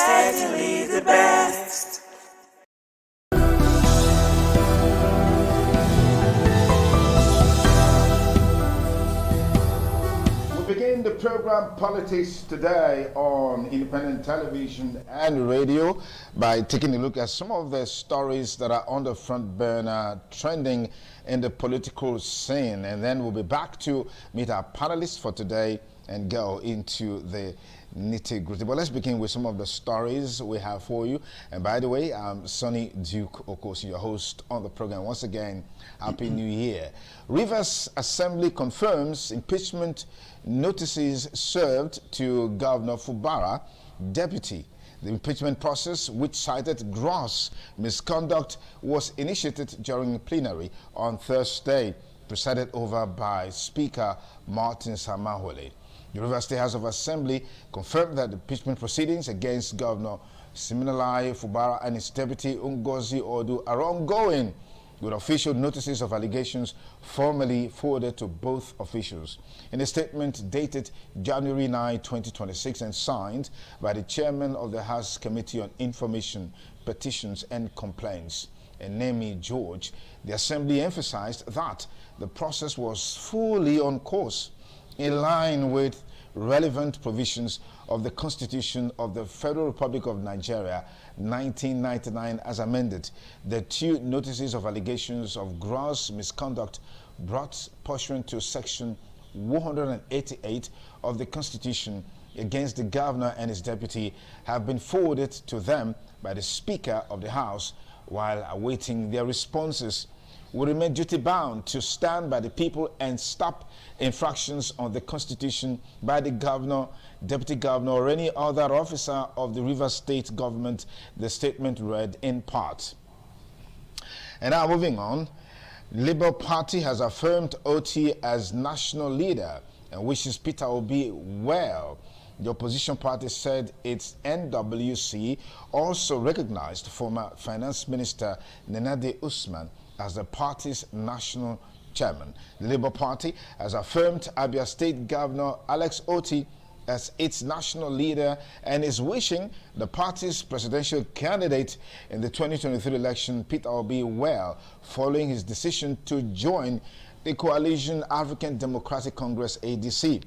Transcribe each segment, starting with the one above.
certainly the best. We begin the program Politics Today on independent television and radio by taking a look at some of the stories that are on the front burner trending in the political scene. And then we'll be back to meet our panelists for today and go into the nitty-gritty. But let's begin with some of the stories we have for you. And by the way, I'm Sonny Duke Okosi, your host on the program. Once again, Happy New Year. Rivers Assembly confirms impeachment notices served to Governor Fubara, deputy. The impeachment process, which cited gross misconduct, was initiated during plenary on Thursday, presided over by Speaker Martin Samahole. The Rivers State House of Assembly confirmed that the impeachment proceedings against Governor Siminalayi Fubara and his deputy Ngozi Odu are ongoing, with official notices of allegations formally forwarded to both officials. In a statement dated January 9, 2026 and signed by the chairman of the House Committee on Information, Petitions and Complaints, Enemi George, the Assembly emphasized that the process was fully on course, in line with relevant provisions of the Constitution of the Federal Republic of Nigeria, 1999, as amended. The two notices of allegations of gross misconduct brought pursuant to Section 188 of the Constitution against the governor and his deputy have been forwarded to them by the Speaker of the House while awaiting their responses. We remain duty-bound to stand by the people and stop infractions on the Constitution by the governor, deputy governor, or any other officer of the Rivers State government, the statement read in part. And now moving on, Labour Party has affirmed Oti as national leader and wishes Peter Obi well. The opposition party said its NWC also recognized former Finance Minister Nenade Usman as the party's national chairman. The Labour Party has affirmed Abia State Governor Alex Oti as its national leader and is wishing the party's presidential candidate in the 2023 election, Peter Obi, well, following his decision to join the Coalition African Democratic Congress, ADC.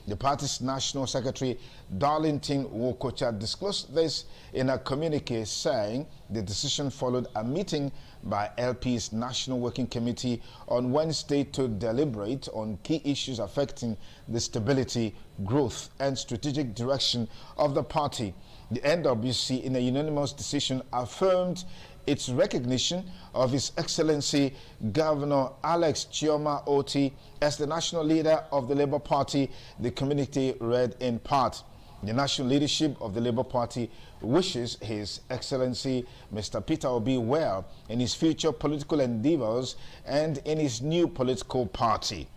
The party's National Secretary, Darlington Wokocha, disclosed this in a communique, saying the decision followed a meeting by LP's National Working Committee on Wednesday to deliberate on key issues affecting the stability, growth, and strategic direction of the party. The NWC, in a unanimous decision, affirmed its recognition of His Excellency Governor Alex Chioma Oti as the national leader of the Labour Party, the communique read in part. The national leadership of the Labour Party wishes His Excellency Mr. Peter Obi well in his future political endeavors and in his new political party.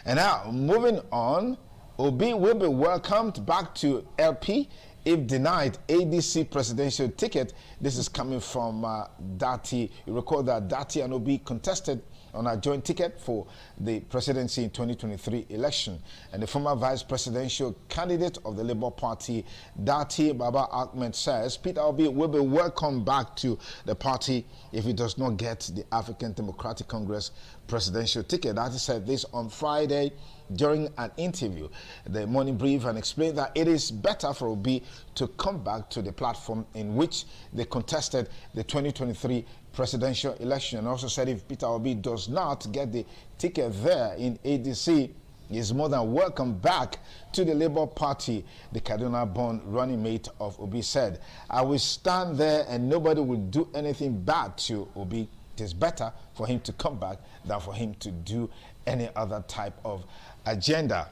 And now, moving on, Obi will be welcomed back to LP if denied ADC presidential ticket. This is coming from Dati. You recall that Dati and Obi contested on a joint ticket for the presidency in 2023 election. And the former vice presidential candidate of the Labour Party, Dati Baba Ahmed, says Peter Obi will be welcomed back to the party if he does not get the African Democratic Congress presidential ticket. Dati said this on Friday during an interview, the Morning Brief, and explained that it is better for Obi to come back to the platform in which they contested the 2023 presidential election, and also said if Peter Obi does not get the ticket there in ADC, he is more than welcome back to the Labour Party. The Kaduna-born running mate of Obi said, "I will stand there and nobody will do anything bad to Obi. It is better for him to come back than for him to do any other type of agenda."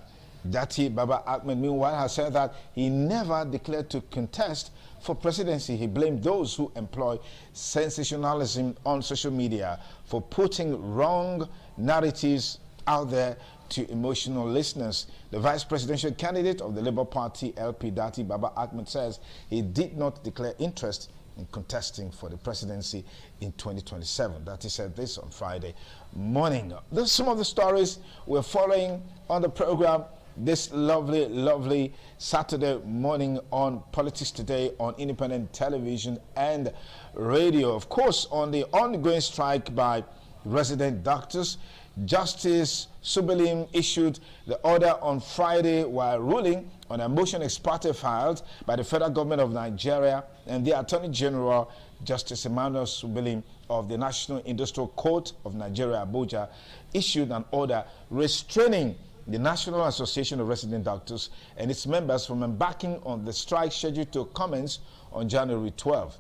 Dati Baba Ahmed, meanwhile, has said that he never declared to contest for presidency. He blamed those who employ sensationalism on social media for putting wrong narratives out there to emotional listeners. The vice presidential candidate of the Labour Party, LP, Dati Baba Ahmed, says he did not declare interest in contesting for the presidency in 2027. That he said this on Friday morning. Those are some of the stories we're following on the program this lovely Saturday morning on Politics Today on Independent Television and Radio. Of course, on the ongoing strike by resident doctors, Justice Subelim issued the order on Friday while ruling on a motion ex parte filed by the federal government of Nigeria, and the Attorney General, Justice Emmanuel Subelim of the National Industrial Court of Nigeria, Abuja, issued an order restraining the National Association of Resident Doctors and its members from embarking on the strike scheduled to commence on January 12.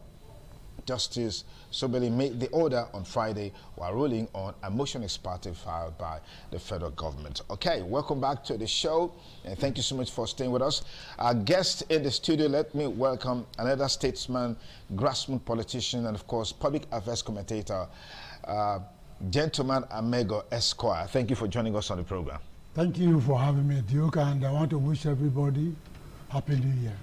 Justice Subelim made the order on Friday while ruling on a motion ex parte filed by the federal government. Okay, welcome back to the show, and thank you so much for staying with us. Our guest in the studio, let me welcome another statesman, grassroots politician, and of course, public affairs commentator, Gentleman Amego Esquire. Thank you for joining us on the program. Thank you for having me, Duke, and I want to wish everybody Happy New Year.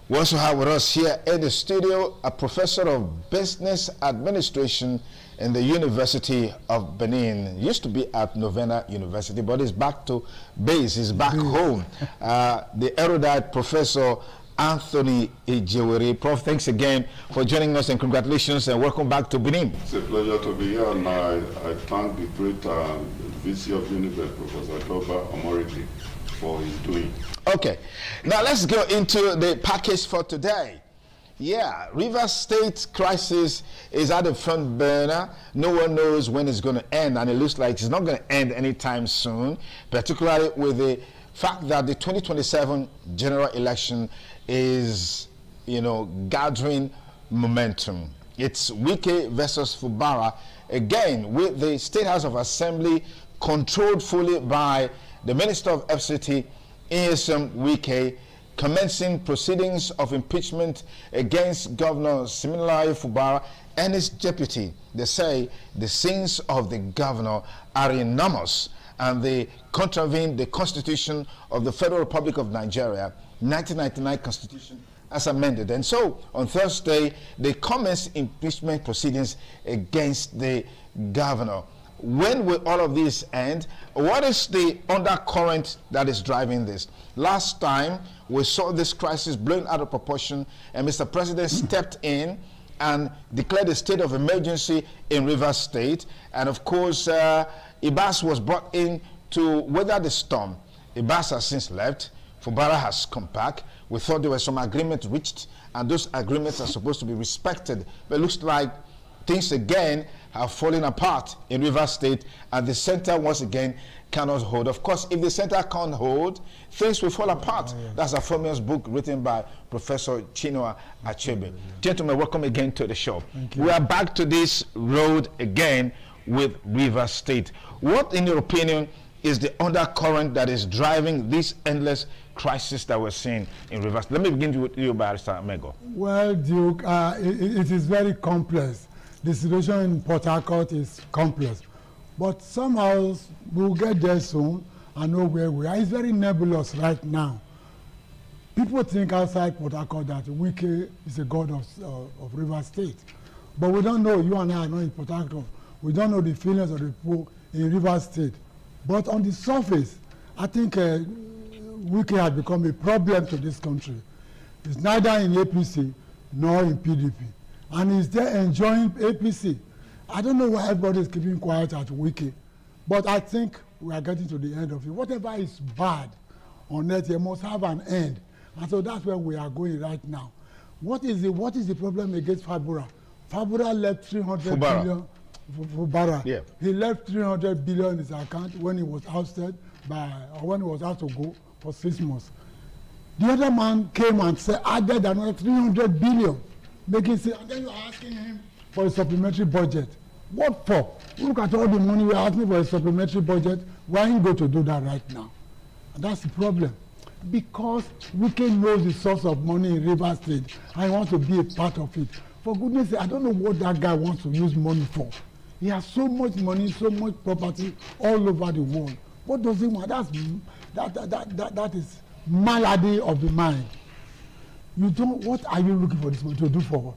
We also have with us here in the studio a professor of business administration in the University of Benin. Used to be at Novena University, but he's back to base. He's back home. The erudite Professor Anthony Ejewere. Prof, thanks again for joining us, and congratulations and welcome back to Benin. It's a pleasure to be here, and I thank the great VC of UNIBED, Professor Toba Omoriti, for his doing. Okay, now let's go into the package for today. Yeah, Rivers State crisis is at the front burner. No one knows when it's going to end, and it looks like it's not going to end anytime soon, particularly with the fact that the 2027 general election is, gathering momentum. It's Wike versus Fubara, again, with the State House of Assembly controlled fully by the Minister of FCT, Nyesom Wike, commencing proceedings of impeachment against Governor Siminalayi Fubara and his deputy. They say the sins of the governor are enormous, and they contravene the Constitution of the Federal Republic of Nigeria, 1999 Constitution as amended. And so on Thursday, they commenced impeachment proceedings against the governor. When will all of this end? What is the undercurrent that is driving this? Last time, we saw this crisis blown out of proportion, and Mr. President stepped in and declared a state of emergency in Rivers State. And of course, Ibas was brought in to weather the storm. Ibas has since left. Fubara has come back. We thought there were some agreements reached, and those agreements are supposed to be respected. But it looks like things again have fallen apart in Rivers State, and the center once again cannot hold. Of course, if the center can't hold, things will fall apart. That's a famous book written by Professor Chinua Achebe. Gentlemen, welcome again to the show. We are back to this road again with Rivers State. What, in your opinion, is the undercurrent that is driving this endless crisis that we're seeing in Rivers? Let me begin with you, Barrister Amego. Well, Duke, it is very complex. The situation in Port Harcourt is complex, but somehow we'll get there soon and know where we are. It's very nebulous right now. People think outside Port Harcourt that Wike is a god of Rivers State, but we don't know. You and I are not in Port Harcourt. We don't know the feelings of the people in Rivers State. But on the surface, I think Wike has become a problem to this country. It's neither in APC nor in PDP. And he's there enjoying APC. I don't know why everybody is keeping quiet at Wike, but I think we are getting to the end of it. Whatever is bad on earth, it must have an end. And so that's where we are going right now. What is the problem against Fabura? Fabura left 300 billion. Fubara. Yeah. He left 300 billion in his account when he was ousted when he was asked to go for 6 months. The other man came and added another 300 billion. Making say, and then you are asking him for a supplementary budget. What for? Look at all the money we are asking for a supplementary budget. Why you go to do that right now? And that's the problem. Because Wike knows the source of money in Rivers State and he wants to be a part of it. For goodness sake, I don't know what that guy wants to use money for. He has so much money, so much property all over the world. What does he want? That is malady of the mind. You don't. What are you looking for this money to do for?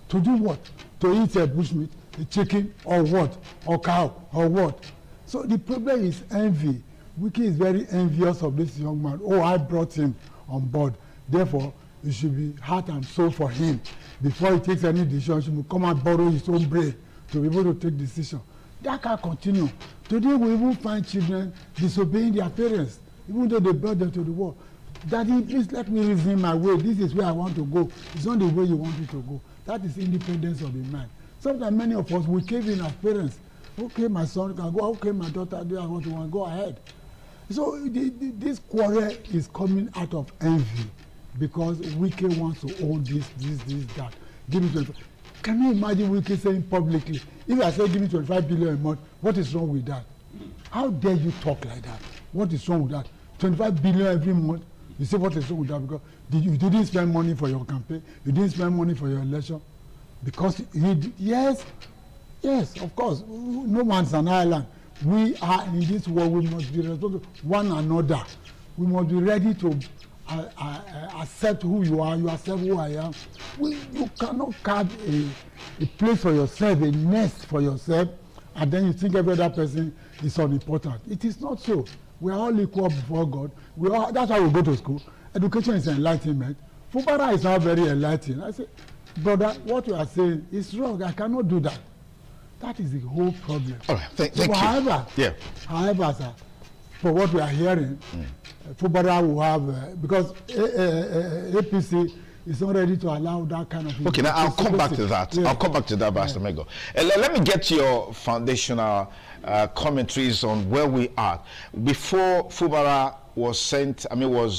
To do what? To eat a bushmeat, a chicken, or what? Or cow, or what? So the problem is envy. Wike is very envious of this young man. Oh, I brought him on board. Therefore, it should be heart and soul for him. Before he takes any decision, he will come and borrow his own brain to be able to take decision. That can continue. Today, we even find children disobeying their parents, even though they brought them to the world. Daddy, please let me reason my way. This is where I want to go. It's not the way you want it to go. That is independence of the mind. Sometimes many of us, we cave in as parents. Okay, my son can go. Okay, my daughter, do I want to go ahead? So this quarrel is coming out of envy because Wike wants to own this, that. Give me 25. Can you imagine Wike saying publicly, if I say give me 25 billion a month, what is wrong with that? How dare you talk like that? What is wrong with that? 25 billion every month? You say what is wrong with that? Because you didn't spend money for your campaign, you didn't spend money for your election. Because yes, of course, no man's an island. We are in this world, we must be responsible to one another. We must be ready to accept who you are, you accept who I am. You cannot carve a place for yourself, a nest for yourself, and then you think every other person is unimportant. It is not so. We are all equal before God. That's why we go to school. Education is enlightenment. Fubara is not very enlightened. I say, brother, what you are saying is wrong. I cannot do that. That is the whole problem. All right, thank you. However, sir, for what we are hearing, Fubara will have, because APC is not ready to allow that kind of... Okay, now I'll come back to that. Yeah. I'll come back to that, Pastor Mego. Let me get your foundational commentaries on where we are. Before Fubara was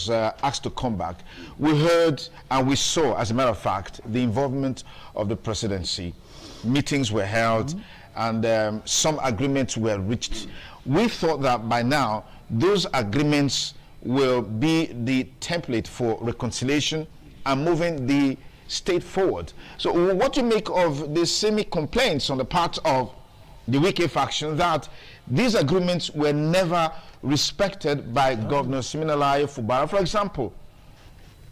asked to come back, we heard and we saw, as a matter of fact, the involvement of the presidency. Meetings were held, and some agreements were reached. We thought that by now, those agreements will be the template for reconciliation and moving the state forward. So what do you make of the semi-complaints on the part of the Wike faction that these agreements were never respected by Governor Siminalayi Fubara? For example,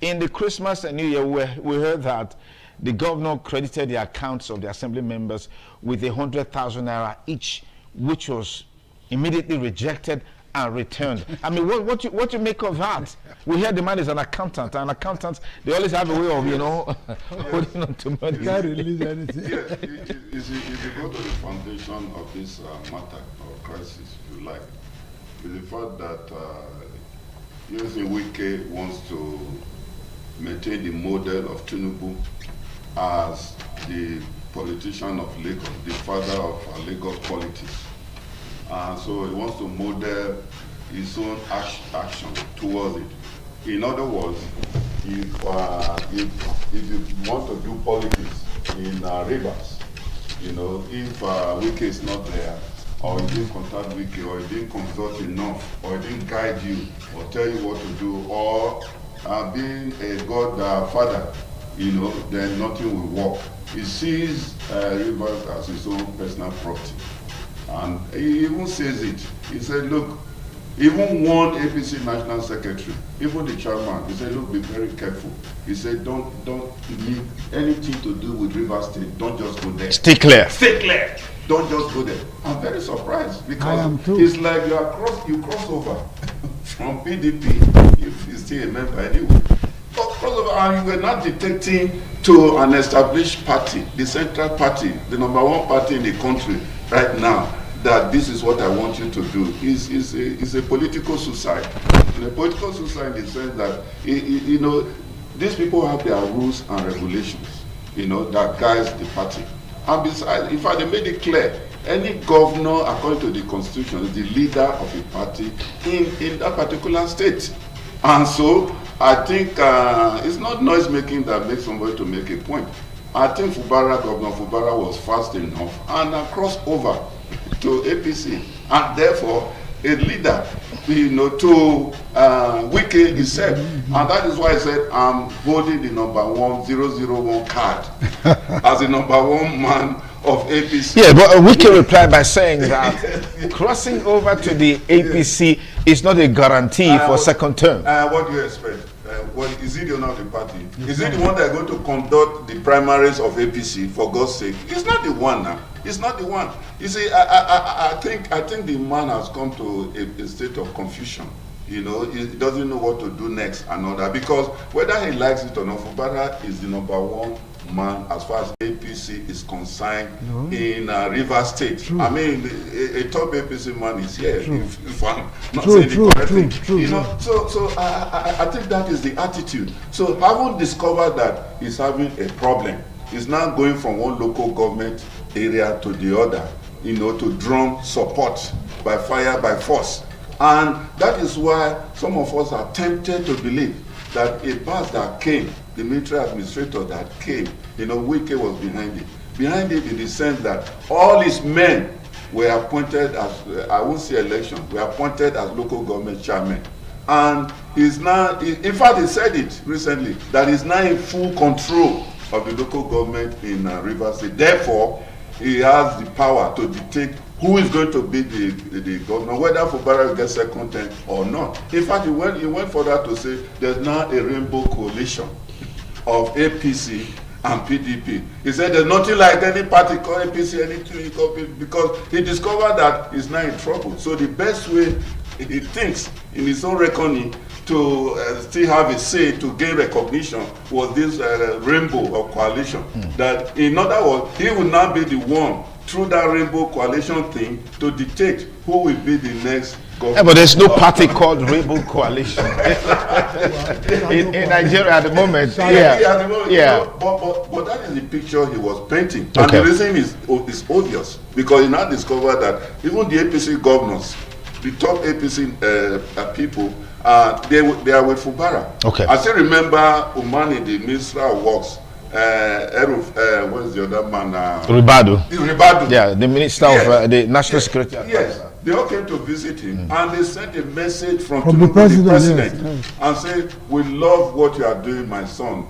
in the Christmas and New Year, we heard that the governor credited the accounts of the assembly members with 100,000 naira each, which was immediately rejected and returned. I mean, what you make of that? We hear the man is an accountant, and accountants, they always have a way of, holding on to money. Can't release anything. If you go to the foundation of this matter or crisis, if you like, is the fact that using Wike wants to maintain the model of Tinubu as the politician of Lagos, the father of Lagos politics. So he wants to model his own action towards it. In other words, if you want to do politics in Rivers, if Wike is not there, or he didn't contact Wike, or he didn't consult enough, or he didn't guide you, or tell you what to do, or being a God father, then nothing will work. He sees Rivers as his own personal property. And he even says it. He said, look, even one APC national secretary, even the chairman, he said, look, be very careful. He said, don't need anything to do with Rivers State. Don't just go there. Stay clear. Stay clear. Don't just go there. I'm very surprised because it's like you cross over from PDP, if you're still a member anyway. And you were not detecting to an established party, the central party, the number one party in the country right now, that this is what I want you to do. Is a political suicide. A political suicide in the sense that, these people have their rules and regulations, that guides the party. And besides, in fact, they made it clear, any governor, according to the constitution, is the leader of a party in that particular state. And so, I think it's not noise making that makes somebody to make a point. I think Governor Fubara was fast enough and crossed over to APC, and therefore a leader, to Wike is said, and that is why I said I'm holding the number 1001 card as the number one man of APC. Yeah, but Wike replied by saying that crossing over to the APC is not a guarantee for second term. What do you expect? well, is he the owner of the party? Is he the one that is going to conduct the primaries of APC, for God's sake? He's not the one now. He's not the one. You see, I think the man has come to a state of confusion. You know, he doesn't know what to do next and all that. Because whether he likes it or not, Fubara is the #1 man as far as APC is concerned in Rivers State. True. I mean, a top APC man is here. If I'm not saying the correct thing, you know. So I think that is the attitude. So having discovered that he's having a problem, he's now going from one local government area to the other, you know, to drum support by fire, by force. And that is why some of us are tempted to believe that a bus that came, the military administrator that came, you know, Wike was behind it. Behind it in the sense that all his men were appointed as, I won't say election, were appointed as local government chairmen. And he's now, in fact, he said it recently, that he's now in full control of the local government in Rivers State. Therefore, he has the power to dictate who is going to be the governor, whether Fubara will get second term or not. In fact, he went further to say there's now a rainbow coalition of APC and PDP. He said there's nothing like any party called APC, anything, because he discovered that he's now in trouble. So the best way he thinks in his own reckoning to still have a say to gain recognition was this rainbow of coalition. That in other words, he will now be the one through that rainbow coalition thing to dictate who will be the next government. Yeah, but there's no party called Rainbow Coalition in Nigeria at the moment. Yeah. But that is the picture he was painting. And the reason is obvious, because he now discovered that even the APC governors, the top APC people, they are with Fubara. I still remember Umani, the Minister of Works, what's the other man? Ribadu. Ribadu. Yeah, the Minister of the National Security. Yes, they all came to visit him, and they sent a message from the president and said, "We love what you are doing, my son.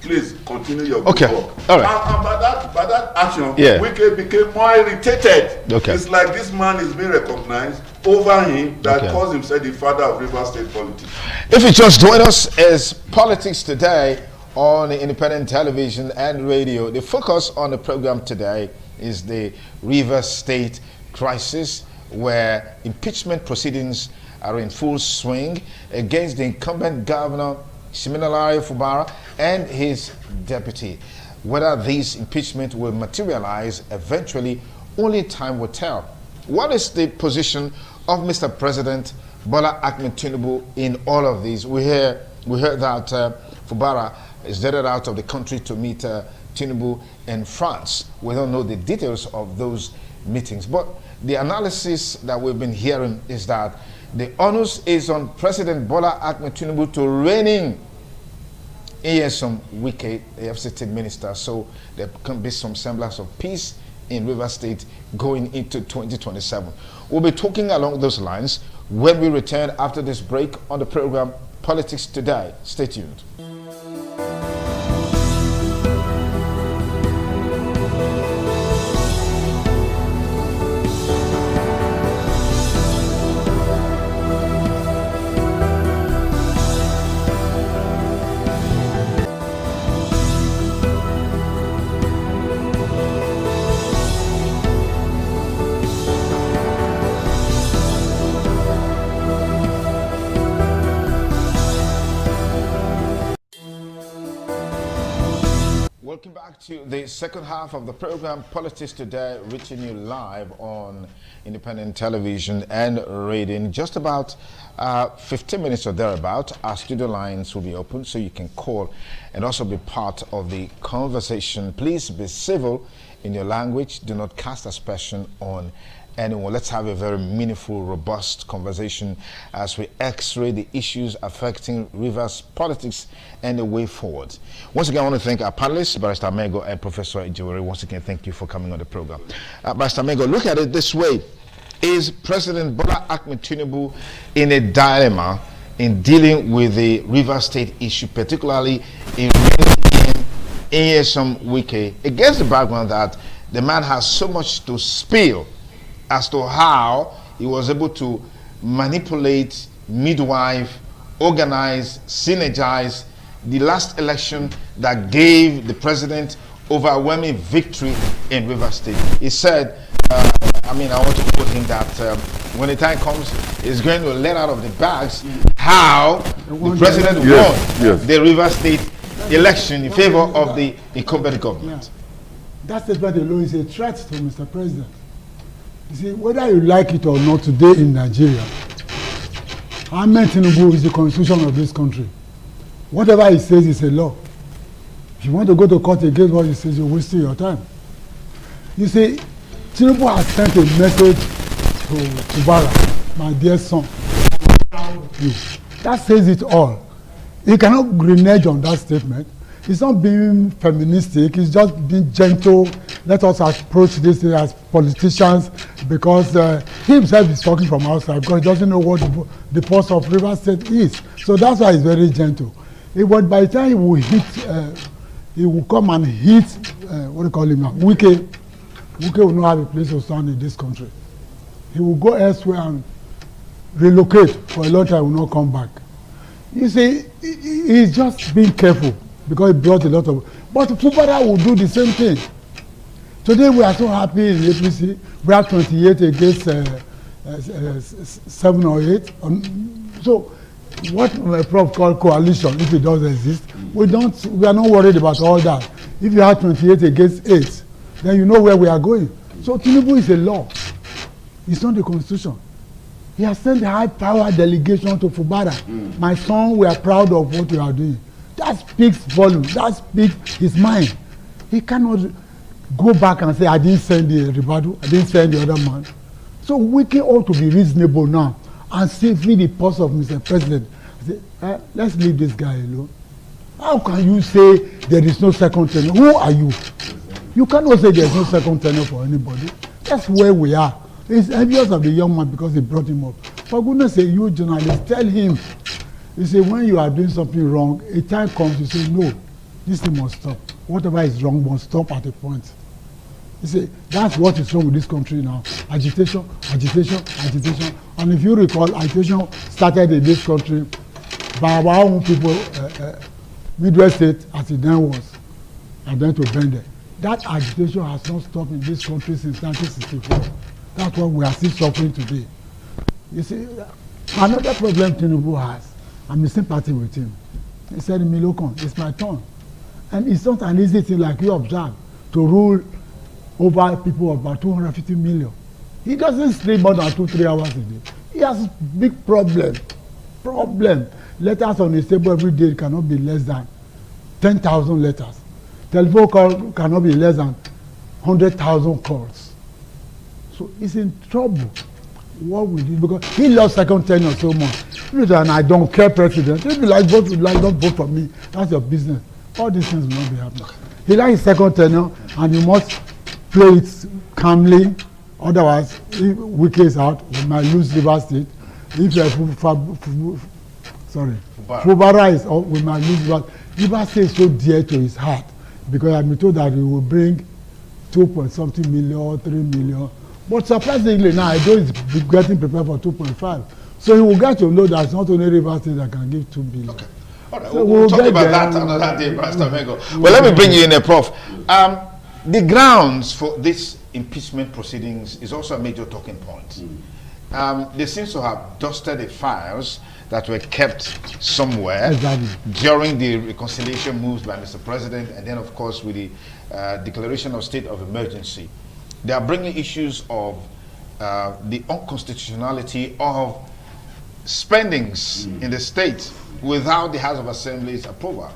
Please continue your good work." All right. And by that action, Wike became more irritated. It's like this man is being recognized over him that calls himself the father of River State politics. If you just join us, as Politics Today on Independent Television and Radio. The focus on the program today is the Rivers State crisis, where impeachment proceedings are in full swing against the incumbent governor, Siminalayi Fubara, and his deputy. Whether these impeachment will materialize eventually, only time will tell. What is the position of Mr. President Bola Ahmed Tinubu in all of these? We heard that Fubara is headed out of the country to meet Tinubu in France. We don't know the details of those meetings, but the analysis that we've been hearing is that the onus is on President Bola Ahmed Tinubu to rein in Nyesom Wike, the FCT minister, so there can be some semblance of peace in Rivers State going into 2027. We'll be talking along those lines when we return after this break on the program Politics Today. Stay tuned. Welcome back to the second half of the program Politics Today, reaching you live on Independent Television and Radio. In just about 15 minutes or thereabout, our studio lines will be open so you can call and also be part of the conversation. Please be civil in your language. Do not cast aspersion on anyone. Let's have a very meaningful, robust conversation as we x-ray the issues affecting Rivers politics and the way forward. Once again, I want to thank our panelists, Barrister Mego and Professor Ijewere. Once again, thank you for coming on the program. Barrister Mego, look at it this way. Is President Bola Ahmed Tinubu in a dilemma in dealing with the Rivers State issue, particularly in Nyesom Wike, against the background that the man has so much to spill as to how he was able to manipulate midwife organize, synergize the last election that gave the president overwhelming victory in Rivers State. He said, I want to quote him that when the time comes, he's going to let out of the bags how the president won the Rivers State election in favor of the incumbent government. That statement alone is a threat to Mr. President. You see, whether you like it or not, today in Nigeria, Ahmed Tinubu is the constitution of this country. Whatever he says is a law. If you want to go to court against what he says, you're wasting your time. You see, Tinubu has sent a message to Fubara, my dear son. That says it all. He cannot renege on that statement. He's not being feministic, he's just being gentle. Let us approach this as politicians, because he himself is talking from outside because he doesn't know what the pulse of Rivers State is. So that's why he's very gentle. But by the time he will hit, he will come and hit, what do you call him now? Wike will not have a place to stand in this country. He will go elsewhere and relocate for a long time, will not come back. You see, he's just being careful because he brought a lot of... But Fubara will do the same thing. Today we are so happy in APC. We have 28 against 7 or 8. So what Prof called coalition, if it does exist, we are not worried about all that. If you have 28 against 8, then you know where we are going. So Tinubu is a law. It's not the constitution. He has sent a high power delegation to Fubara. My son, we are proud of what you are doing. That speaks volume. That speaks his mind. He cannot go back and say, I didn't send the Ribadu, I didn't send the other man. So Wike ought to be reasonable now and free the pulse of Mr. President. Say, let's leave this guy alone. How can you say there is no second tenure? Who are you? You cannot say there is no second tenure for anybody. That's where we are. It's envious of the young man because he brought him up. For goodness sake, you journalists, tell him. You say, when you are doing something wrong, a time comes, you say, no, this thing must stop. Whatever is wrong must stop at a point. You see, that's what is wrong with this country now. Agitation, agitation, agitation. And if you recall, agitation started in this country by our own people, Midwest State, as it then was, and then to Bende. That agitation has not stopped in this country since 1964. That's what we are still suffering today. You see, another problem Tinubu has, I'm in sympathy with him. He said, Milokon, it's my turn. And it's not an easy thing, like you observe, to rule over people of about 250 million. He doesn't sleep more than 2-3 hours a day. He has big problem. Letters on his table every day cannot be less than 10,000 letters. Telephone call cannot be less than 100,000 calls. So he's in trouble. What will he do? Because he lost second tenure so much. And I don't care, president. If you like vote, don't vote for me. That's your business. All these things will not be happening. He likes second tenure, and you must play it calmly. Otherwise, if Wike is out, we might lose Rivers State. If Fubara is out, we might lose Rivers. Rivers State is so dear to his heart because I've been told that he will bring 2-something million, 3 million. But surprisingly now, I know he's getting prepared for 2.5. So he will get to know that it's not only Rivers State that can give 2 billion. Okay. All right, so we'll talk about that another day, Pastor Mengo. Well, let me bring you in there, Prof. The grounds for this impeachment proceedings is also a major talking point. They seem to have dusted the files that were kept somewhere during the reconciliation moves by Mr. President, and then, of course, with the declaration of state of emergency. They are bringing issues of the unconstitutionality of spendings in the state without the House of Assembly's approval.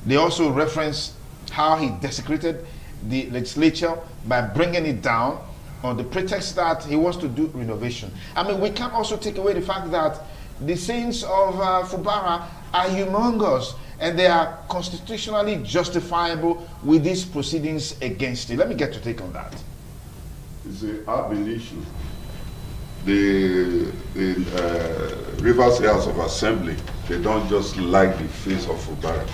They also reference how he desecrated the legislature by bringing it down on the pretext that he wants to do renovation. I mean, we can't also take away the fact that the sins of Fubara are humongous and they are constitutionally justifiable with these proceedings against it. Let me get your take on that. It's a hard issue. The Rivers House of Assembly, they don't just like the face of Fubara.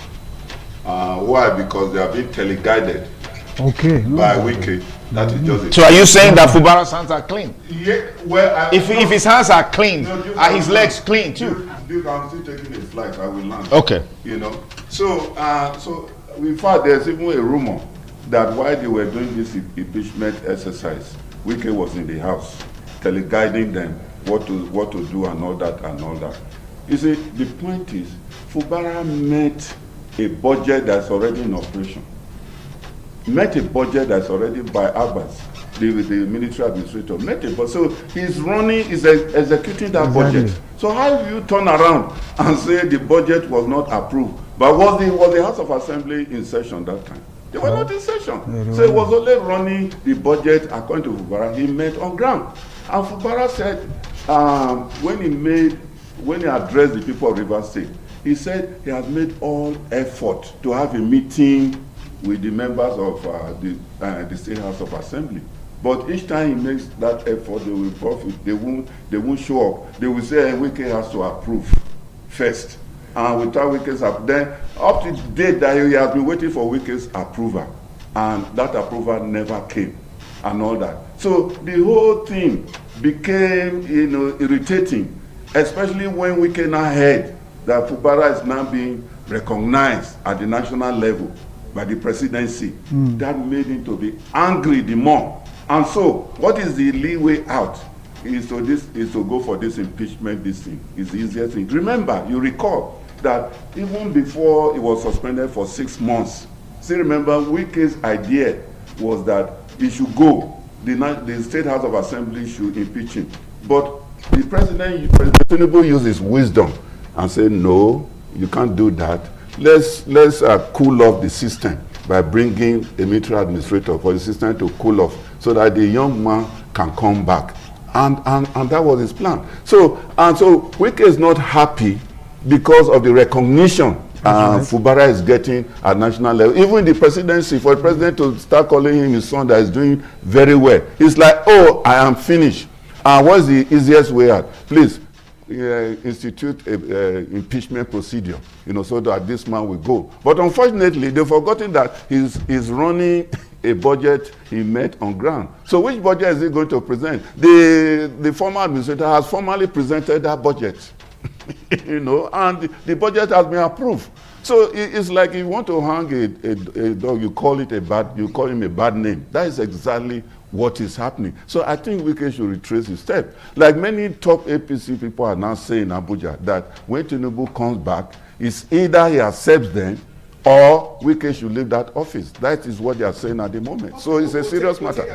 Why? Because they have been teleguided by Wike. That is just so are you saying that Fubara's hands are clean? Yeah, well, if his hands are clean, are his legs clean too? Duke, I'm still taking a flight. I will land. Okay. You know. So, in fact, there's even a rumor that while they were doing this impeachment exercise, Wike was in the house, teleguiding them what to do and all that and all that. You see, the point is, Fubara met a budget that's already in operation. Met a budget that's already by Abbas, the military administrator. Met a budget. So he's executing that budget. So how do you turn around and say the budget was not approved? But was the House of Assembly in session that time? They were not in session. So he was only running the budget according to Fubara. He met on ground. And Fubara said, when he addressed the people of Rivers State, he said he has made all effort to have a meeting with the members of the State House of Assembly. But each time he makes that effort, they will profit. They won't show up. They will say Wike has to approve first. And without Wike's approval, then up to the date that he has been waiting for Wike's approval, and that approval never came, and all that. So the whole thing became, irritating, especially when Wike now heard that Fubara is now being recognized at the national level by the presidency. That made him to be angry the more. And so, what is the leeway out? Is to go for this impeachment, this thing. It's the easiest thing. Remember, you recall that even before he was suspended for 6 months, still remember, Wike's idea was that he should go. The State House of Assembly should impeach him. But the President Tinubu used his wisdom and said, no, you can't do that. Let's cool off the system by bringing a military administrator for the system to cool off so that the young man can come back. And that was his plan. So Wike is not happy because of the recognition Fubara is getting at national level. Even the presidency, for the president to start calling him his son that is doing very well, it's like, oh, I am finished. What's the easiest way out? Please institute a impeachment procedure, so that this man will go. But unfortunately, they've forgotten that he's running a budget he met on ground. So which budget is he going to present? The former administrator has formally presented that budget, and the budget has been approved. So it's like you want to hang a dog, you call him a bad name. That is exactly what is happening. So I think Wike should retrace his step. Like many top APC people are now saying in Abuja, that when Tinubu comes back, it's either he accepts them or Wike should leave that office. That is what they are saying at the moment. So it's a serious matter.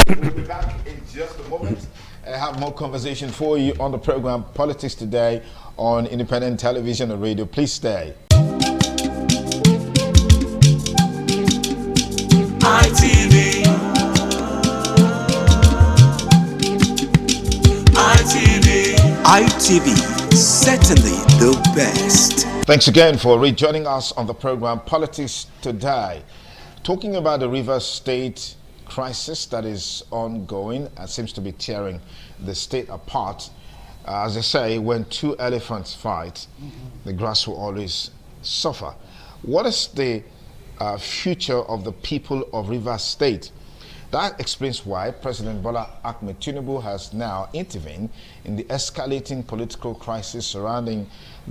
We'll be back in just a moment. I have more conversation for you on the program Politics Today on Independent Television and Radio. Please stay. ITV, certainly the best. Thanks again for rejoining us on the program Politics Today. Talking about the Rivers State crisis that is ongoing and seems to be tearing the state apart. As they say, when two elephants fight, the grass will always suffer. What is the future of the people of Rivers State? That explains why President Bola Ahmed Tinubu has now intervened in the escalating political crisis surrounding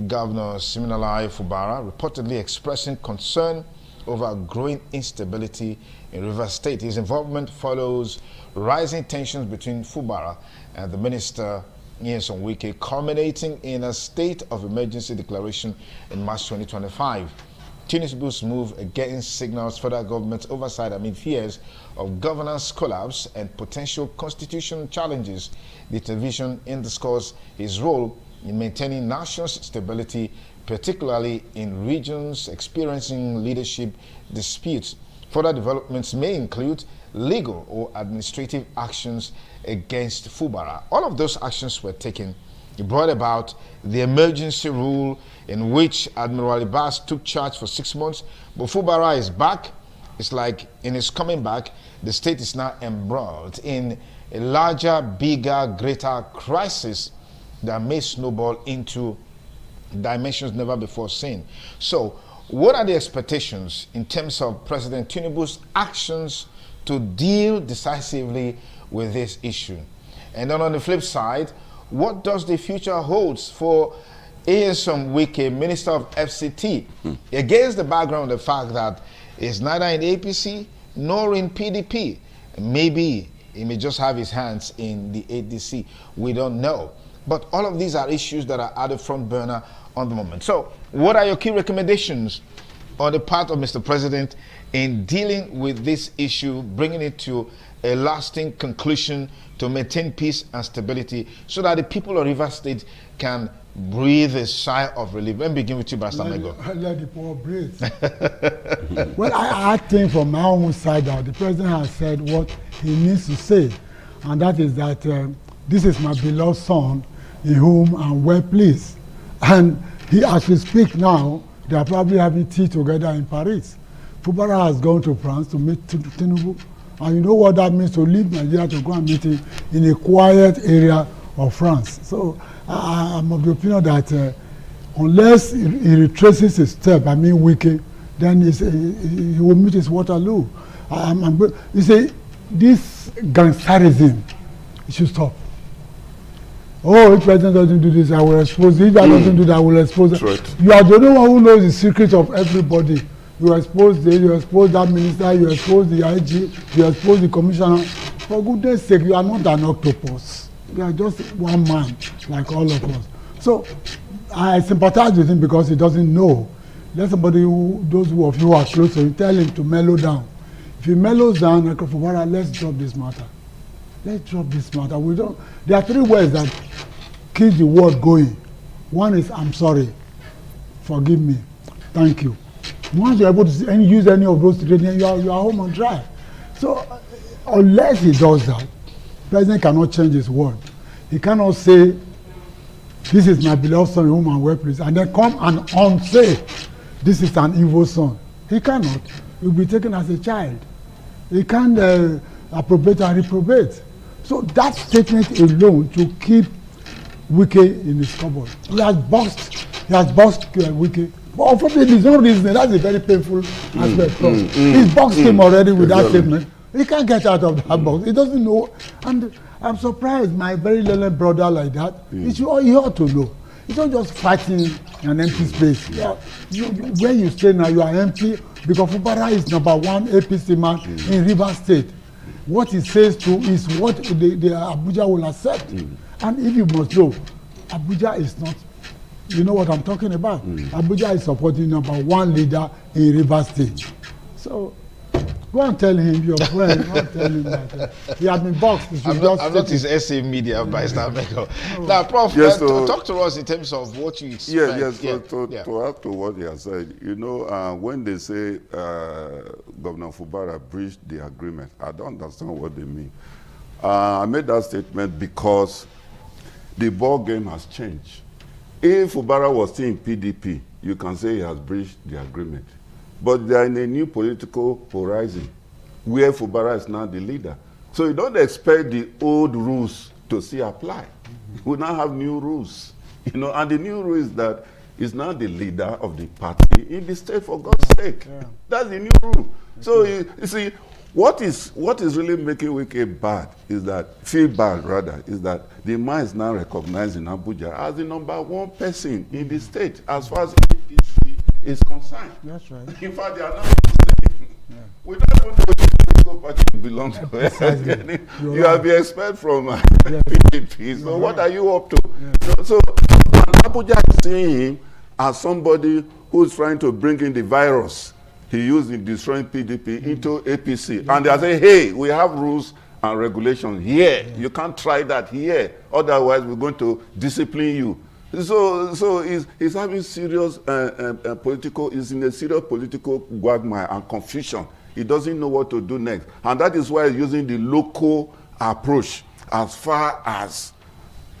Governor Siminalayi Fubara, reportedly expressing concern over growing instability in Rivers State. His involvement follows rising tensions between Fubara and the Minister Nyesom Wike, culminating in a state of emergency declaration in March 2025. Tinubu's move again signals federal government oversight amid fears of governance collapse and potential constitutional challenges. The television underscores his role in maintaining national stability, particularly in regions experiencing leadership disputes. Further developments may include legal or administrative actions against Fubara. All of those actions were taken. He brought about the emergency rule in which Admiral Abbas took charge for 6 months. But Fubara is back. It's like in his coming back, the state is now embroiled in a larger, bigger, greater crisis that may snowball into dimensions never before seen. So what are the expectations in terms of President Tinubu's actions to deal decisively with this issue? And then on the flip side, what does the future holds for Nyesom Wike, Minister of FCT, against the background of the fact that he's neither in APC nor in PDP. Maybe he may just have his hands in the ADC. We don't know. But all of these are issues that are at the front burner on the moment. So what are your key recommendations on the part of Mr. President in dealing with this issue, bringing it to a lasting conclusion to maintain peace and stability so that the people of Rivers State can breathe a sigh of relief? Let me begin with you, Pastor Mego. Let the poor breathe. Well, I think from my own side that the president has said what he needs to say, and that is that this is my beloved son in whom I'm well pleased. And he, as we speak now, they are probably having tea together in Paris. Fubara has gone to France to meet Tinubu. And you know what that means, to leave Nigeria to go and meet him in a quiet area of France. So I'm of the opinion that unless he retraces his step, I mean Wike, then he will meet his Waterloo. You see, this gangsterism, it should stop. Oh, if president doesn't do this, I will expose it. If I doesn't do that, I will expose it. Right. You are the only one who knows the secret of everybody. You expose this, you expose that minister, you expose the IG, you expose the commissioner. For goodness sake, you are not an octopus. You are just one man, like all of us. So, I sympathize with him because he doesn't know. Let somebody those of you who are close to him, tell him to mellow down. If he mellows down, let's drop this matter. Let's drop this matter. There are three words that keep the world going. One is, I'm sorry. Forgive me. Thank you. Once you're able to use any of those three, you are home on dry. So, unless he does that, the president cannot change his word. He cannot say, this is my beloved son whom I'm well pleased, and then come and unsay, this is an evil son. He cannot. He will be taken as a child. He can't appropriate and reprobate. So that statement alone to keep Wike in his cupboard. He has boxed Wike. But unfortunately, there's no reason. That's a very painful aspect. He's boxed him already with that statement. He can't get out of that box. He doesn't know. And I'm surprised my very little brother like that. He ought to know. It's not just fighting an empty space. Where you stay now, you are empty because Fubara is #1 APC man in Rivers State. What he says to is what the Abuja will accept. And if you must know, Abuja is not, you know what I'm talking about. Abuja is supporting #1 leader in Rivers State. So go and tell him, your friend, go and tell him that he has been boxed. I'm not his SA media advice now, Meko. Now, Prof, talk to us in terms of what you expect. To add to what he has said, you know, when they say Governor Fubara breached the agreement, I don't understand what they mean. I made that statement because the ball game has changed. If Fubara was still in PDP, you can say he has breached the agreement. But they are in a new political horizon where Fubara is now the leader. So you don't expect the old rules to still apply. We now have new rules. You know, and the new rule is that he's now the leader of the party in the state, for God's sake. Yeah. That's the new rule. So you see, what is really making Wike bad is that, feel bad rather, is that the man is now recognized in Abuja as the #1 person in the state as far as APC is concerned. That's right. In fact, they are now saying, we don't even know which political party you belong to. You have been expelled from PDP. So what are you up to? So Abuja is seeing him as somebody who's trying to bring in the virus he used in destroying PDP into APC. And they are saying, hey, we have rules and regulations here. You can't try that here. Otherwise, we're going to discipline you. So he's having serious political, he's in a serious political quagmire and confusion. He doesn't know what to do next. And that is why he's using the local approach. As far as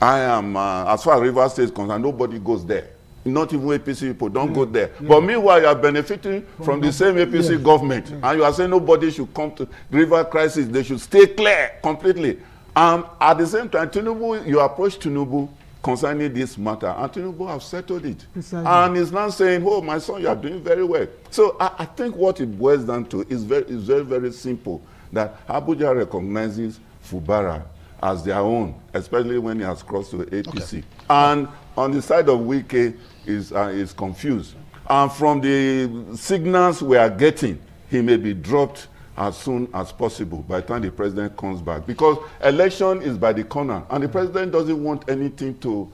as far as Rivers State is concerned, nobody goes there. Not even APC people, don't go there. But meanwhile, you are benefiting from the same APC government. And you are saying nobody should come to river crisis. They should stay clear completely. At the same time, Tinubu, you approach Tinubu concerning this matter, and Tinubu have settled it. Precisely. And he's now saying, oh, my son, you are doing very well. So I think what it boils down to is very, very simple, that Abuja recognizes Fubara as their own, especially when he has crossed to APC. And on the side of Wike is confused. And from the signals we are getting, he may be dropped as soon as possible by the time the president comes back, because election is by the corner, and the president doesn't want anything to,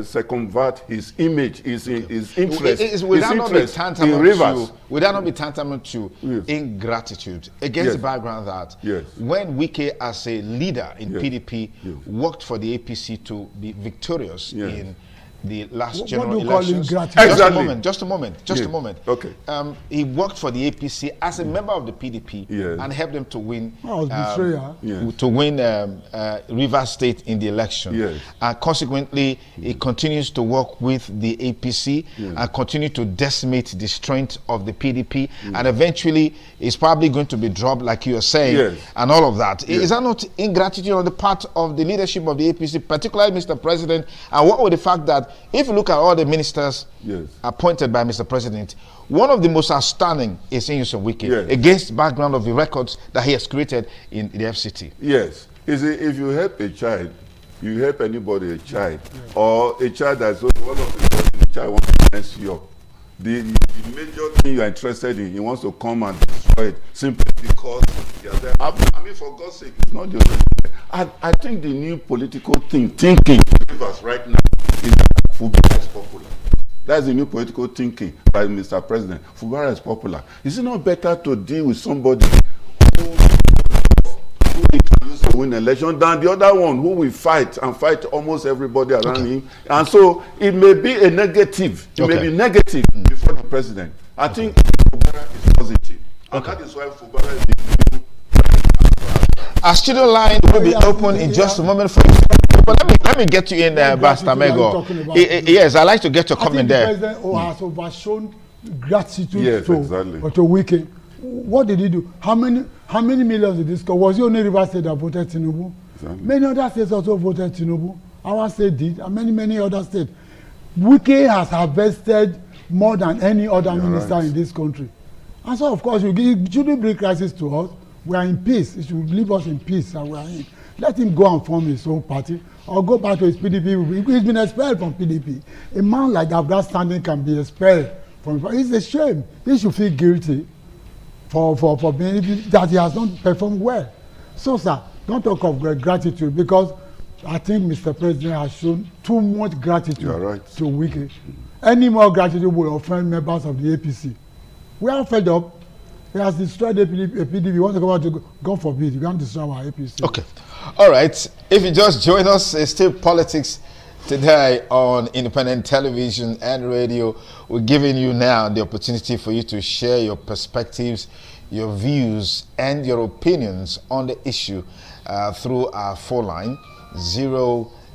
circumvert his image, his interest. Would that not be tantamount to Yes. ingratitude against Yes. the background that Yes. when Wike, as a leader in Yes. PDP, Yes. worked for the APC to be victorious Yes. in the last What general do you call elections? ingratitude? Exactly. Just a moment. Yes. Okay. He worked for the APC as a member of the PDP Yes. and helped them to win. That was betrayal. Yes. To win Rivers State in the election. Yes. And consequently, he continues to work with the APC and continue to decimate the strength of the PDP. And eventually, it's probably going to be dropped, like you are saying, Yes. and all of that. Yes. Is that not ingratitude on the part of the leadership of the APC, particularly Mr. President? And what with the fact that if you look at all the ministers Yes. appointed by Mr. President, one of the most outstanding is Nyesom Wike, Yes. against the background of the records that he has created in the FCT. Yes. You see, if you help a child, you help anybody, a child, or a child that's one of the child wants to mess you up. The major thing you are interested in, he wants to come and destroy it simply because he has there. I mean, for God's sake, it's not the only thing. I think the new political thinking right now is that Fubara is popular. That's the new political thinking by Mr. President. Fubara is popular. Is it not better to deal with somebody who introduced to win election than the other one who will fight almost everybody around him? And so it may be a negative. It may be negative before the president. I think Fubara is positive. And that is why Fubara is the new. Our studio line will be open in just a moment for you. But let me get you in there, Pastor Mego. Yes, I'd like to get your comment there. I think the president has overshown gratitude Yes, to exactly. Wike. What did he do? How many millions did this go? Was it only Rivers State that voted Tinubu? Exactly. Many other states also voted Tinubu. Our state did, and many other states. Wike has harvested more than any other minister in this country. And so, of course, it shouldn't bring crisis to us. We are in peace. It should leave us in peace, and we are in. Let him go and form his own party or go back to his PDP. He's been expelled from PDP. A man like that standing can be expelled from. It's a shame. He should feel guilty for being that he has not performed well. So, sir, don't talk of gratitude, because I think Mr. President has shown too much gratitude to Wike. Any more gratitude will offend members of the APC. We are fed up. He has destroyed the PDP. Want to come out to God forbid, you can't destroy our APC. Okay. All right. If you just join us, it's still politics today on independent television and radio. We're giving you now the opportunity for you to share your perspectives, your views, and your opinions on the issue through our phone line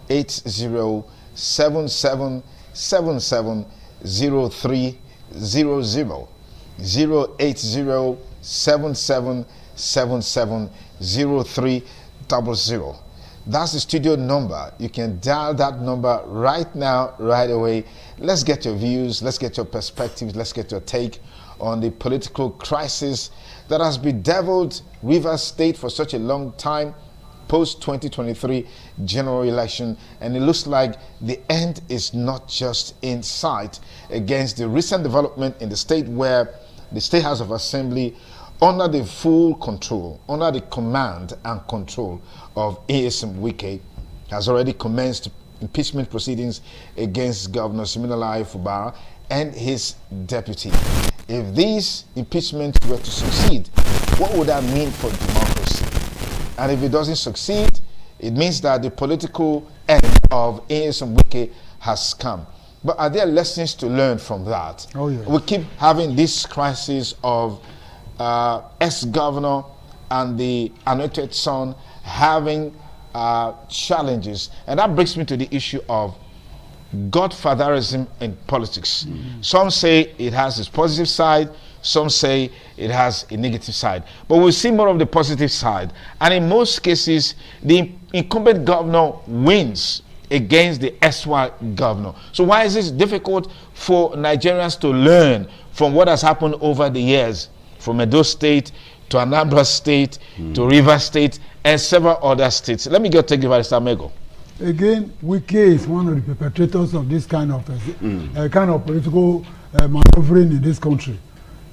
08077770300. 08077770300. That's the studio number. You can dial that number right now, right away. Let's get your views, let's get your perspectives, let's get your take on the political crisis that has bedeviled Rivers State for such a long time, post 2023 general election, and it looks like the end is not just in sight against the recent development in the state, where the State House of Assembly, under the full control, under the command and control of Nyesom Wike, has already commenced impeachment proceedings against Governor Siminalayi Fubara and his deputy. If these impeachments were to succeed, what would that mean for democracy? And if it doesn't succeed, it means that the political end of Nyesom Wike has come. But are there lessons to learn from that? Oh, yes. We keep having this crisis of ex-governor and the anointed son having challenges. And that brings me to the issue of godfatherism in politics. Some say it has its positive side, some say it has a negative side. But we'll see more of the positive side. And in most cases, the incumbent governor wins against the SY governor. So why is this difficult for Nigerians to learn from what has happened over the years, from Edo State to Anambra State to Rivers State and several other states? Let me go take it by Mr. Mego. Again, Wike is one of the perpetrators of this kind of political maneuvering in this country.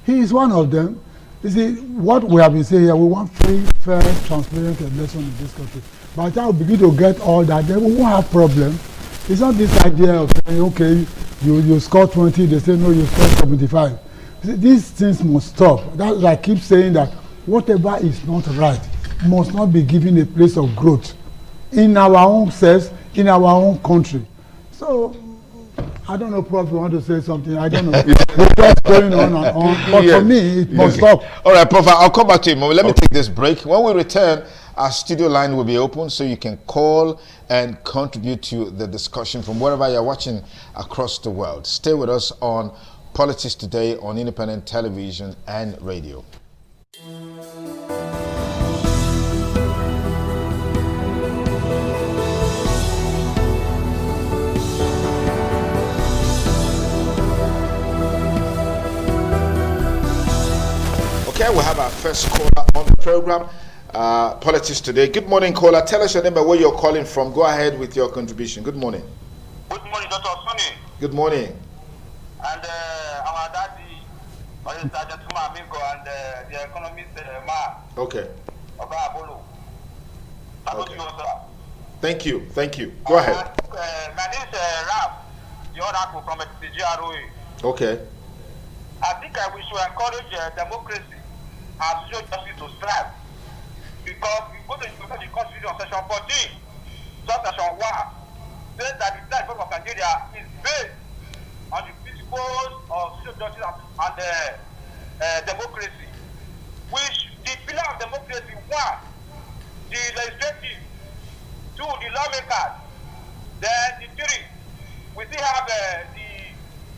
He is one of them. You see, what we have been saying here, we want free, fair, transparent election in this country. By the time we begin to get all that, then we won't have problem. It's not this idea of saying, okay, you score 20, they say, no, you score 75. These things must stop. That's why I keep saying that whatever is not right must not be given a place of growth in our own selves, in our own country. So, I don't know, Prof, you want to say something? I don't know. We're just going on and on. But for me, it must stop. All right, Prof, I'll come back to you. Let me take this break. When we return, our studio line will be open so you can call and contribute to the discussion from wherever you're watching across the world. Stay with us on Politics Today on Independent Television and Radio. Okay, we have our first caller on the program, Politics Today. Good morning, caller. Tell us your name and where you're calling from. Go ahead with your contribution. Good morning. Good morning, Dr. Sunny. Good morning. And our daddy, Sergeant Amigo, and the economist, Ma. Okay. Okay. Thank you. Thank you. Go ahead. My name is Raf, the oracle from the GROA. Okay. I think we should encourage democracy and social justice to strive. Because we go to the Constitution section 14, section 1, says that the life of Nigeria is based on the principles of social justice and democracy. Which the pillar of democracy, 1, the legislative, 2, the lawmakers, then the 3, we still have the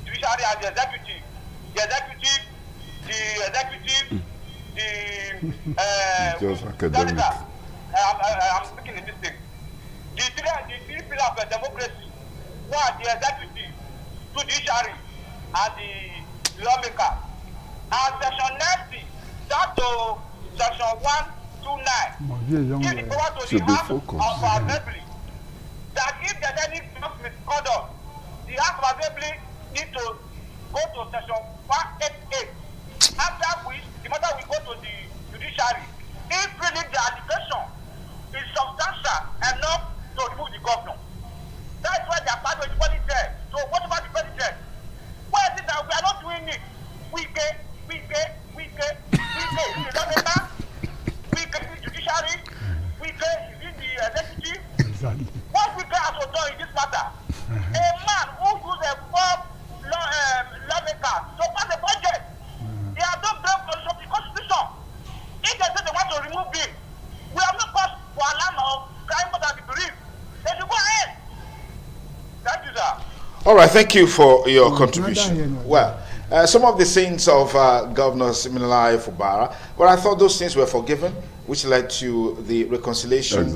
judiciary and the executive. The executive, just academic. I'm making a mistake. The three pillars of democracy, 1, the executive, 2, judiciary, and the lawmaker. And section 90, down to section 129, give the power to the House of Assembly that if there's any misconduct, the House of Assembly need to go to section 188. After which, the matter will go to the judiciary. If really the allegation is substantial enough to remove the governor. That's why they are part of the president. So what about the president? Why is it that we are not doing it? We get the lawmaker, we get the judiciary, we get the executive. Exactly. What we get as done in this matter? A man who uses a form lawmaker to pass a budget. They have no blame for the Constitution. If they say they want to remove it, we have no cause for alarm or crime more than the belief. They should go ahead. Thank you, sir. All right, thank you for your contribution. Well, some of the sins of Governor Siminalayi Fubara, but I thought those things were forgiven, which led to the reconciliation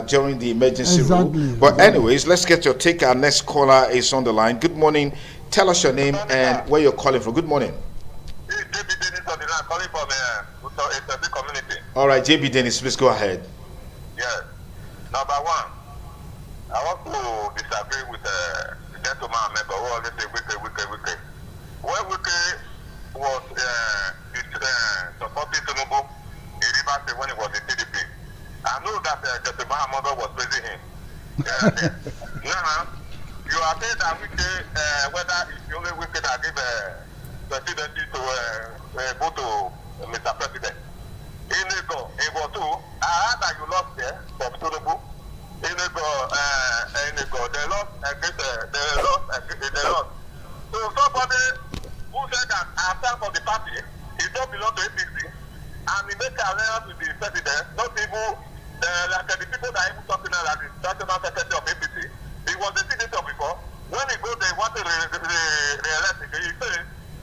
during the emergency rule. But anyways, let's get your take. Our next caller is on the line. Good morning. Tell us your name and where you're calling from. Good morning. JB Dennis on the line, calling from a community. All right, JB Dennis, please go ahead. Yes. Number 1, I want to disagree with the gentleman member who always say Wike. When Wike was supporting Tinubu in Rivers State when he was in TDP, I know that Justice Mahamudu was praising him. Now, you are saying that Wike, whether it's the only Wike that give presidency to go to Mr. President. In Votu, I heard that you lost there from Tinubu. They lost. So somebody who said that I stand for the party, he don't belong to APC, and he make alliance with the president, not even like the people that even talking about the national secretary of APC. He was the senator before. When he go there, he want to re-elect.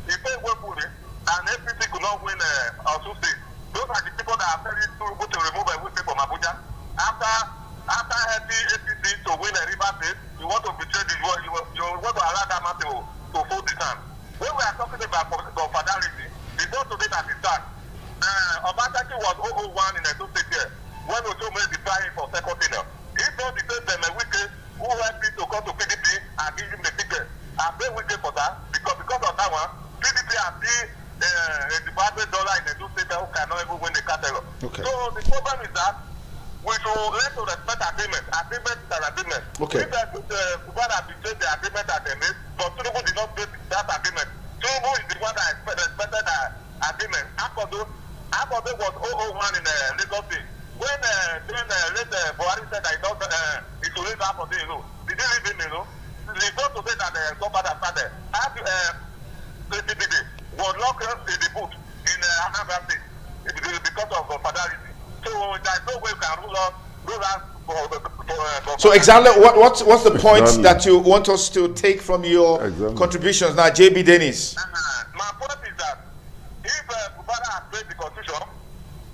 He said Wepuri, and APC could not win Osun State. Those are the people that are very good to remove everything from Abuja. After helping APC to win a River State, you want to betray the you want to allow that man to fold the hand. When we are talking about confederalism, before today that is done, Obataki was 001 in the 2 state here. When Ojo made the trying for second tenure, If not the same Wike who helped me to go to PDP and give him the ticket, I blame Wike for that because of that one, PDP has been a department dollar in the new state who cannot even win the cattle. Okay. So the problem is that we should learn to respect agreement. Agreement is an agreement. Okay. If Kubana betrayed the agreement that they made, but Tinubu did not break that agreement. Tinubu is the one that respected the agreement. Akode was 001 in Lagos State. When late Buhari said that he should leave Akode, did he leave him, They go to say that somebody started. CCPD was locked in the boot in Anambra State because of fatality. So there's no way you can rule out So exactly what's the point that you want us to take from your contributions now, JB Dennis? My point is that if Kubana has played the constitution,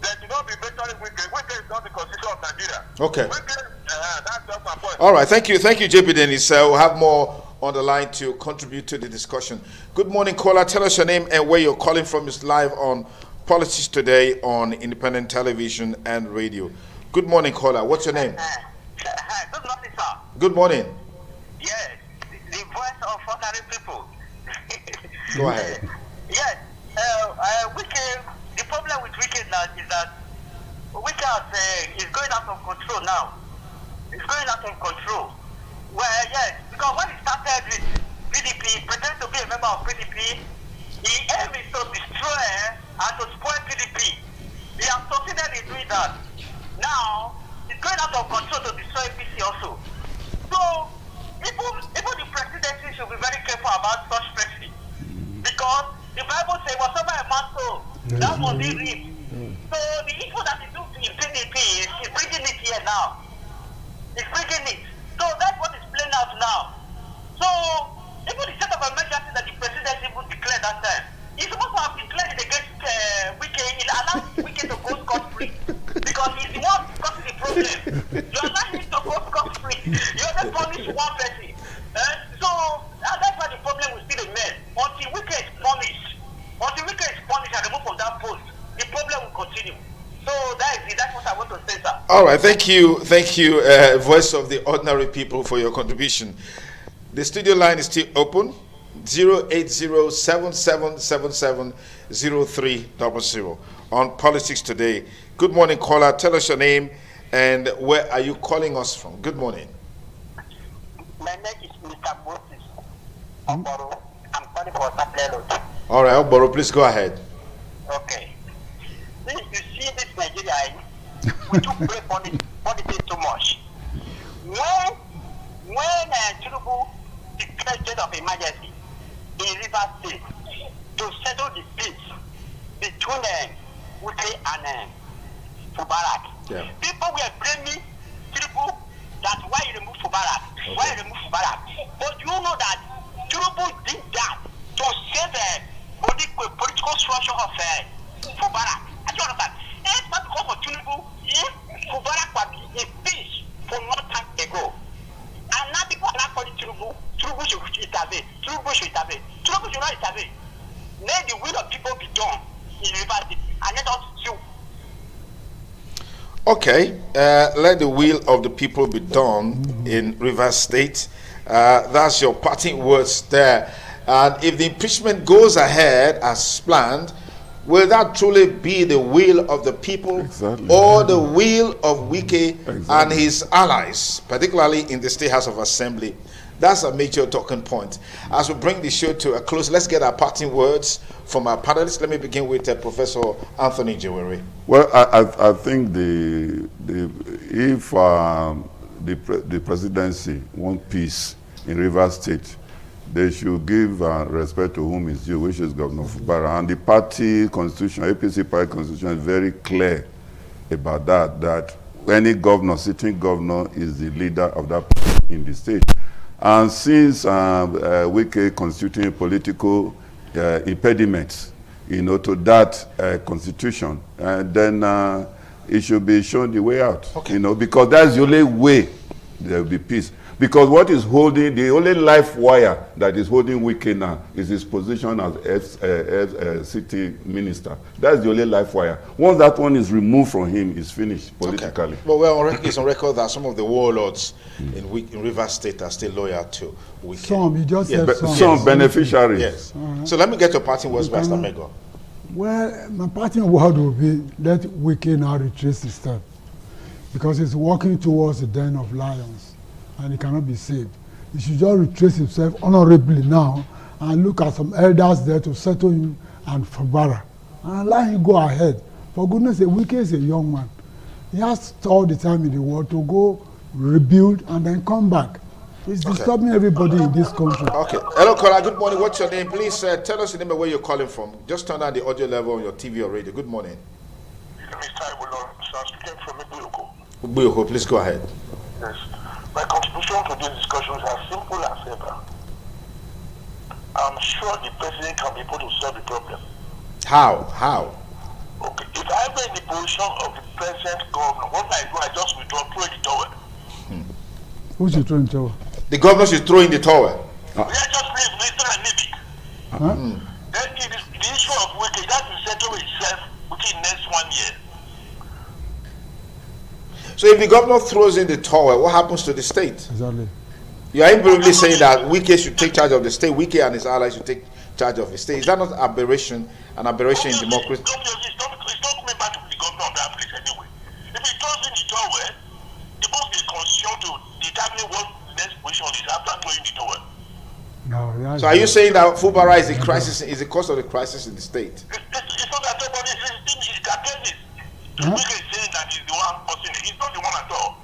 they should not be mentioning Wike. Wike is not the constitution of Nigeria. Okay. That's just my point. All right, thank you, JB Dennis. We'll have more on the line to contribute to the discussion. Good morning, caller. Tell us your name and where you're calling from. It's live on Politics Today on Independent Television and Radio. Good morning, caller. What's your name? Hi, good morning, sir. Good morning. Yes, the voice of ordinary people. Go ahead. Yes, Wike, the problem with Wike now is that Wike is going out of control now. It's going out of control. Well, yes, because when he started with PDP, pretending to be a member of PDP, he aimed to destroy and to spoil PDP. He has succeeded in doing that. Now, it's going out of control to destroy PC also. So, even the presidency should be very careful about such presidency. Because the Bible says, whatever a man sows, that must be reaped. So, the evil that he does in PDP is bringing it here now. It's bringing it. So, that's what is playing out now. So, even the state of emergency that the president even declared that time, he's supposed to have declared it against Wike. He allowed Wike to go scot-free. Because he's the one causing the problem. You allow him to go scot-free. You only punish one person. So, that's why the problem will still remain. Until Wike is punished and removed from that post, the problem will continue. So that's what I want to say, sir. All right, thank you, voice of the ordinary people, for your contribution. The studio line is still open, 08077770300 on Politics Today. Good morning, caller. Tell us your name and where are you calling us from? Good morning. My name is Mr. Moses Oboro. I'm calling for Supply Road. All right, Oboro, please go ahead. Okay. You see this Nigeria, we do play politics too much. When Tinubu declared state of emergency in Rivers State to settle the peace between Wike and Fubarak, people were blaming Tinubu that why he removed Fubarak, But you know that Tinubu did that to save the political structure of Fubarak. I don't understand. It's not because of Tinubu. If Fubarak was in peace for no time ago, and now people are not calling Tinubu should intervene. Tinubu should not intervene. Let the will of people be done in Rivers and let us see. Okay, let the will of the people be done in Rivers State. That's your parting words there. And if the impeachment goes ahead as planned, will that truly be the will of the people or the will of Wike and his allies, particularly in the State House of Assembly? That's a major talking point. As we bring the show to a close, let's get our parting words from our panelists. Let me begin with Professor Anthony Jewelry. Well, I think if the presidency want peace in Rivers State, they should give respect to whom is due, which is Governor Fubara. And the party constitution, APC party constitution, is very clear about that any governor, sitting governor, is the leader of that party in the state. And since Wike constituting political impediments, to that constitution, then it should be shown the way out, because that's the only way there will be peace. Because what is holding, the only life wire that is holding Wike now is his position as city minister. That's the only life wire. Once that one is removed from him, it's finished politically. Okay. But it's on record that some of the warlords in Rivers State are still loyal to Wike. Some, you just said some. Some beneficiaries. Yes. So let me get your parting words, Pastor Mego. Well, my parting word will be, let Wike now retrace his step. Because he's walking towards the den of lions. And he cannot be saved. He should just retrace himself honorably now and look at some elders there to settle him and forbear. And let him go ahead. For goodness sake, Wike is a young man. He has all the time in the world to go rebuild and then come back. It's disturbing everybody in this country. Okay. Hello, caller. Good morning. What's your name? Please tell us the name and where you're calling from. Just turn down the audio level on your TV or radio. Good morning. Mr. Iwolo, I'm speaking from Ibuoko. Ibuoko, please go ahead. Yes. My contribution to this discussion is as simple as ever. I'm sure the president can be able to solve the problem. How? Okay. If I were in the position of the president governor, what I do, I just withdraw, throw the towel. Who should throw in towel? The governor should throw in the towel. We are just leave it. Huh? Then the issue of Wike, that will settle itself within the next 1 year. So if the governor throws in the towel, what happens to the state? Exactly. You are invariably saying that Wike should take charge of the state. Wike and his allies should take charge of the state. Is that not an aberration in democracy? It's not coming back to the governor of that place anyway. If he throws in the towel, the boss is concerned to determine what the next position is after throwing the towel. No, So are you saying that Fubara is the cause of the crisis in the state? It's not that nobody is listening, it's Gatenis. Wike is saying that he's the one causing it. He's not the one at all.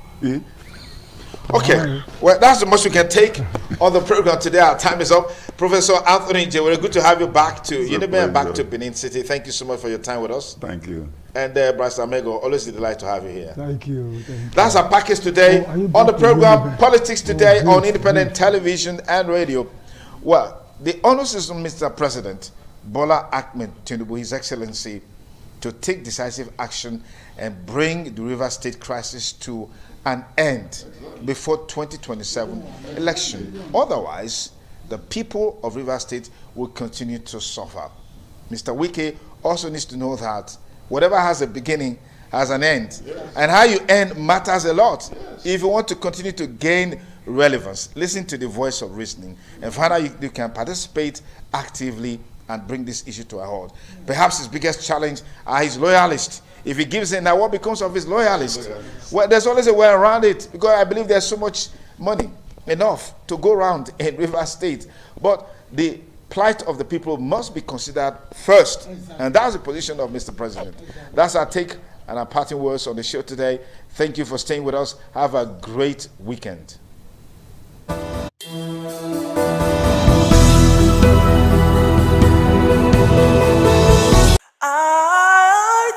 Okay, well, that's the most we can take on the program today. Our time is up. Professor Anthony J, we're good to have you back to Unibe and back to Benin City. Thank you so much for your time with us. Thank you. And Bryce Amego, always a delight to have you here. Thank you. That's our package today on the program Politics Today on Independent Television and Radio. Well, the onus is on Mr. President Bola Ahmed Tinubu, His Excellency, to take decisive action and bring the River State crisis to an end before 2027 election. Otherwise, the people of River State will continue to suffer. Mr. Wike also needs to know that whatever has a beginning has an end. And how you end matters a lot. If you want to continue to gain relevance, listen to the voice of reasoning and find out you can participate actively and bring this issue to a halt. Perhaps his biggest challenge are his loyalists. If he gives in, now what becomes of his loyalists? Well, there's always a way around it, because I believe there's so much money, enough to go around in River State. But the plight of the people must be considered first. And that's the position of Mr. President. That's our take and our parting words on the show today. Thank you for staying with us. Have a great weekend.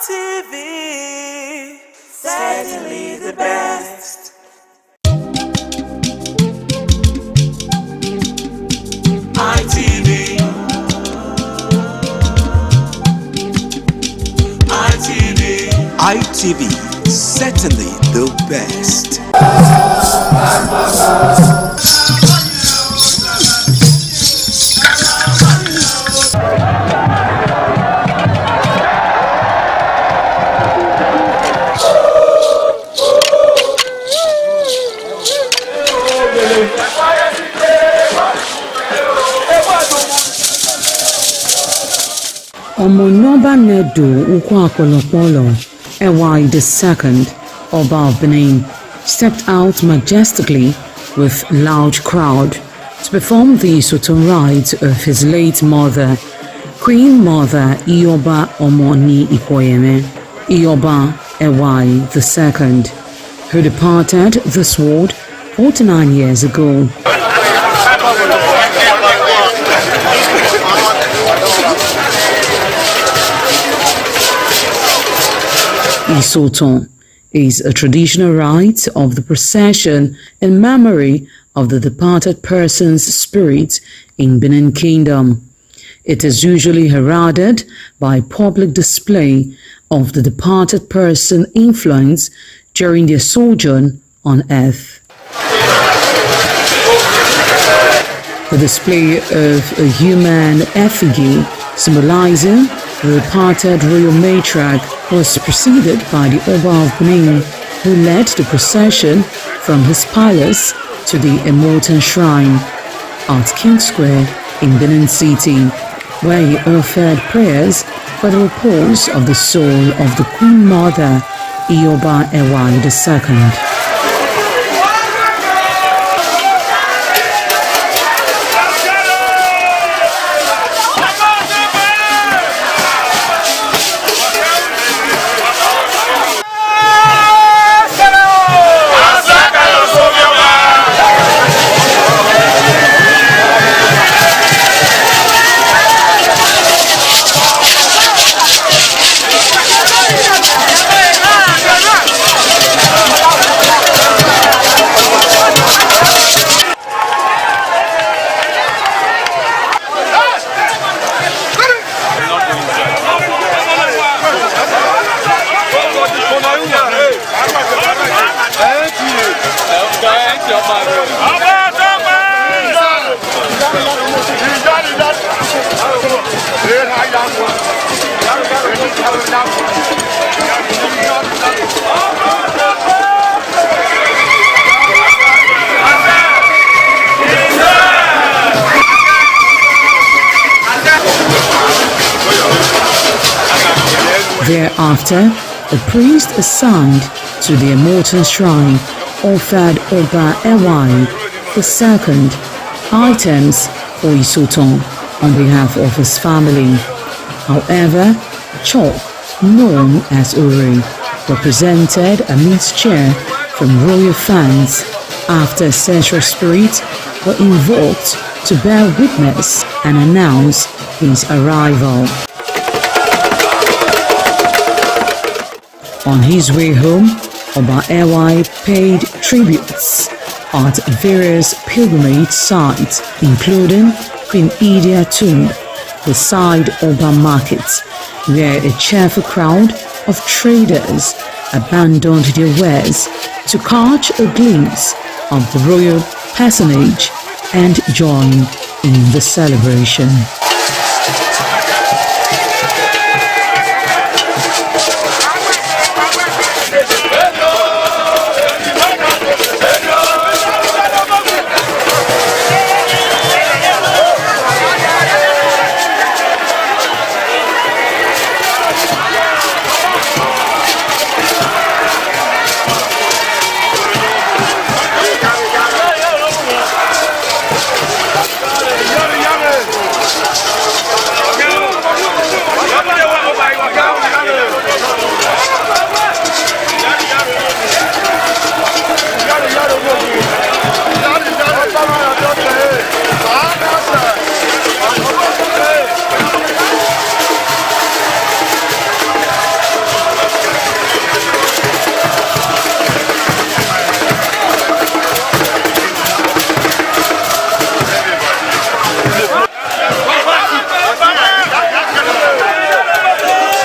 ITV, certainly the best. ITV, certainly the best. Omonoba Nedu Ukwakolopolo, Ewai II, Oba of Benin, stepped out majestically with loud crowd to perform the Soton rites of his late mother, Queen Mother Ioba Omoni Ikoyeme, Ioba Ewai II, who departed this world 49 years ago. Isoton is a traditional rite of the procession in memory of the departed person's spirit in Benin Kingdom. It is usually heralded by public display of the departed person's influence during their sojourn on earth. The display of a human effigy symbolizing the departed royal matriarch was preceded by the Oba of Benin, who led the procession from his palace to the Immortan Shrine at King Square in Benin City, where he offered prayers for the repose of the soul of the Queen Mother, Ioba Ewai II. Thereafter, the priest assigned to the Immortan Shrine offered Oba Ewai II items for Isoton on behalf of his family. However, chalk, known as Uri, represented a mixture from royal fans after ancestral spirits were invoked to bear witness and announce his arrival. On his way home, Oba Ewai paid tributes at various pilgrimage sites, including Queen Idia Tomb, beside Oba Market, where a cheerful crowd of traders abandoned their wares to catch a glimpse of the royal personage and join in the celebration.